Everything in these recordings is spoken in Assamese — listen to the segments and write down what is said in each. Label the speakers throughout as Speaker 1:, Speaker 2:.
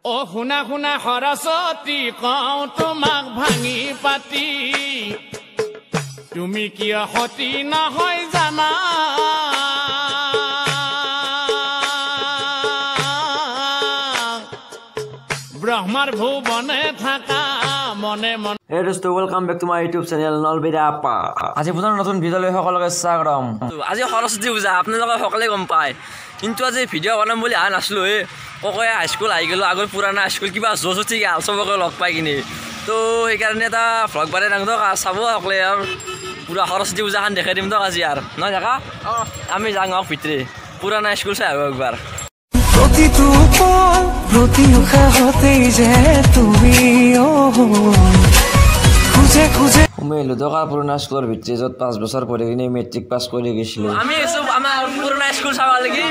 Speaker 1: অ শুনা শুনা সৰস্বতী কওঁ তোমাক ভাঙি পাতি তুমি কিয় সতী নহয় জানা ব্ৰহ্মাৰ ভুৱনে থাকা মনে মনে।
Speaker 2: Hey dosto, welcome back to my YouTube channel Nolbida Appa. আজি পুনৰ নতুন ভিডিঅ' লৈ সকলোকে স্বাগতম। আজি সৰস্বতী পূজা আপোনালোকে সকলোৱে গম পায়, কিন্তু আজি ভিডিঅ' বনাম বুলি আহা নাছিলো। ককয়ে হাইস্কুল আহি গ'লো, আগৰ পুৰণা হাইস্কুল কিবা জজ উঠি গ'ল চবকে লগ পাই কিনে, তো সেইকাৰণে এটা ভ্লগ বাৰে নাংদক চাব সকলোৱে আৰু পুৰা সৰস্বতী পূজাখন দেখাই দিম দক আজি আৰু নহয় দেখা আমি যাওঁ ভিতৰে পুৰণা স্কুল চাই আহোঁ একবাৰ।
Speaker 3: প্ৰতিটো পল প্ৰতি উশাহতেই যে তুমি খুঁজে খুঁজে
Speaker 2: সোমাইলো টকা পুৰণা স্কুলৰ ভিতৰে য'ত 5 বছৰ পঢ়ি কিনে মেট্ৰিক পাছ কৰি গৈছিলোঁ।
Speaker 4: আমি আমাৰ পুৰণা স্কুল চাব লাগি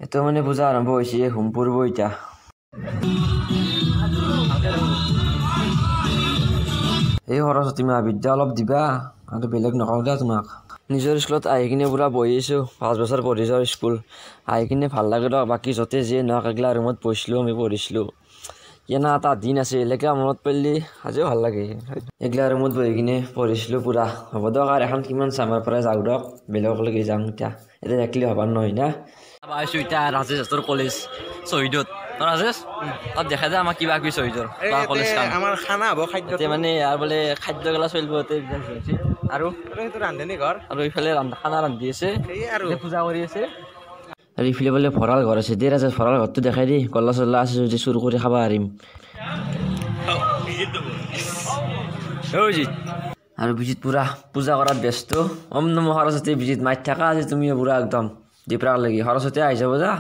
Speaker 2: এইটো মানে পূজা আৰম্ভ হৈছে, হোম পূৰ্ব এতিয়া এই সৰস্বতী মহাবিদ্যা অলপ দিবা আৰু বেলেগ নকওঁ দিয়া তোমাক। নিজৰ স্কুলত আহি কিনে পুৰা বহি আছোঁ, 5 বছৰ পঢ়ি যাওঁ স্কুল আহি কিনে ভাল লাগে দিয়ক। বাকী য'তে যিয়ে নহওক এগলা ৰুমত পঢ়িছিলোঁ, আমি পঢ়িছিলোঁ কেনা এটা দিন আছে এলেকা মনত পৰিলে আজিও ভাল লাগে। এগলা ৰুমত বহি কিনে পঢ়িছিলোঁ পুৰা। হ'ব দিয়ক আৰু এখন কিমান চামাৰ পৰাই যাওঁ দিয়ক, বেলেগলৈকে যাওঁ এতিয়া একলি হ'বাৰ নহয় না।
Speaker 4: আহিছোঁ এতিয়া ৰাজেশ হাতৰ কলেজ শ্বহীদত। ৰাজেশ তাত দেখা যায় আমাক কিবা কিবি শ্বহীদৰ কলেজ
Speaker 5: আমাৰ খানা হ'ব খাদ্য
Speaker 4: মানে ইয়াৰ বোলে খাদ্যগেলা চলিব আৰু
Speaker 5: ৰান্ধনী ঘৰ
Speaker 4: আৰু এইফালে খানা ৰান্ধি আছে
Speaker 5: আৰু
Speaker 4: পূজা কৰি আছে।
Speaker 2: আৰু ইফালে বোলে ভঁৰাল ঘৰ আছে, দেই ৰাজে ভঁৰাল ঘৰটো দেখাই দি গল্লা চল্লা আছে যদি চুৰ কৰি খাব পাৰিম। আৰু বিজিত পুৰা পূজা কৰাত ব্যস্ত। ওম নম সৰস্বতী বিজিত মাইত থাকা আজি তুমিও পুৰা একদম দীপৰাক লাগি সৰস্বতী আহি যাব যা।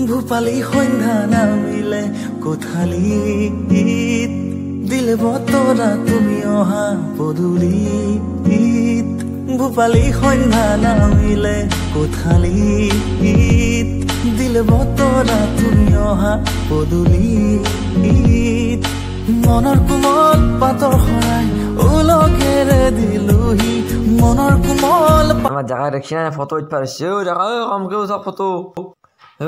Speaker 3: ভূপালী সন্ধ্যা নামিলে কোঠালিত দিলে বতৰা তুমি অহা পদূলিত। ভূপালী সন্ধ্যা নামিলে কোঠালিত দিলে বতৰা তুমি অহা পদূলিত। মনৰ কোমল পাতৰ শৰাই ওলকেৰে দিলোহি মনৰ কোমল।
Speaker 2: আমাৰ জেগা দেখি নাই ফটো উঠিব পাৰিছে দেখা কমকৈ উঠা ফটো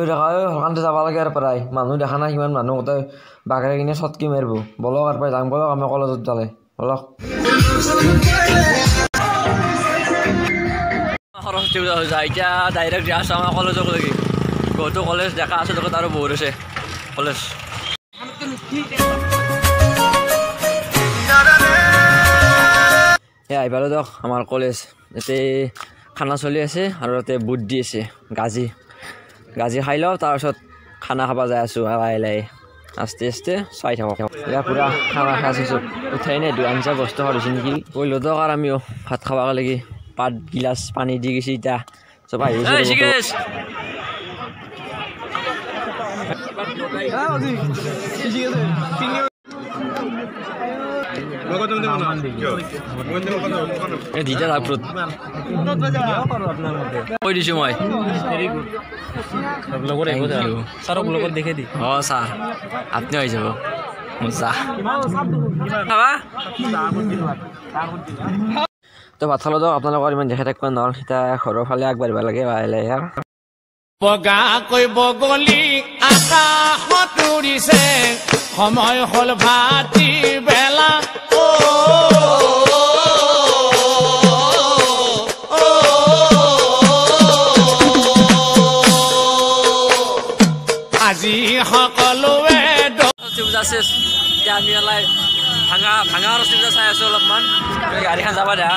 Speaker 2: দেখা সকানতে যাব লাগে আৰু প্ৰায় মানুহ দেখা নাই সিমান মানুহ গোটেই বাগৰে কিনে চটকি মাৰিব। বলক আৰু প্ৰায় যাম বলক আমি কলেজত যালে বলক।
Speaker 4: সৰস্বতী পূজা হৈ যায় এতিয়া ডাইৰেক্ট যাই আছোঁ আমাৰ কলেজক লাগি। বহুতো কলেজ দেখা আছে লগত আৰু বহুত আছে কলেজ। এই আহিবালো দিয়ক আমাৰ কলেজ, ইয়াতে খানা চলি আছে আৰু ইয়াতে বুট দি আছে গাজি খাই লওঁ তাৰপিছত খানা খাব যাই আছোঁ। লাহে লাহে আস্তে আস্তে চাই থাকক এতিয়া পুৰা খানা খাই আছোঁ উঠাই নাই দুই আঞ্জা বস্তু খাইছে নেকি কৰিলোঁ দিয়ক। আৰু আমিও ভাত খাব লাগি পাত গিলাচ পানী দি গৈছে এতিয়া চব আহি কৈ দিছোঁ মই ছাৰক লগত দেখে দি অঁ ছাৰ আপুনি হৈ যাব মজা তো ভাত খালোঁ দিয়ক। আপোনালোকৰ ইমান দেখি থাকিব নহ'ল, এতিয়া ঘৰৰ ফালে আগবাঢ়িব লাগে লাহে লাহে।
Speaker 1: বগাকৈ বগলী আকাশত উৰিছে সময় হ'ল ভাতি বেলা। আজি সকলোৱে
Speaker 4: পূজা চেচ এতিয়া আমি ভাঙা সৰস্বতী পূজা চাই আছোঁ অলপমান গাড়ীখন যাবা দিয়া।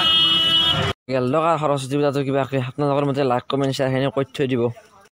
Speaker 2: সৰস্বতী পূজাটো কিবা আপোনালোকৰ মতে লাইক কমেণ্ট শ্বেয়াৰখিনি কৰি থৈ দিব।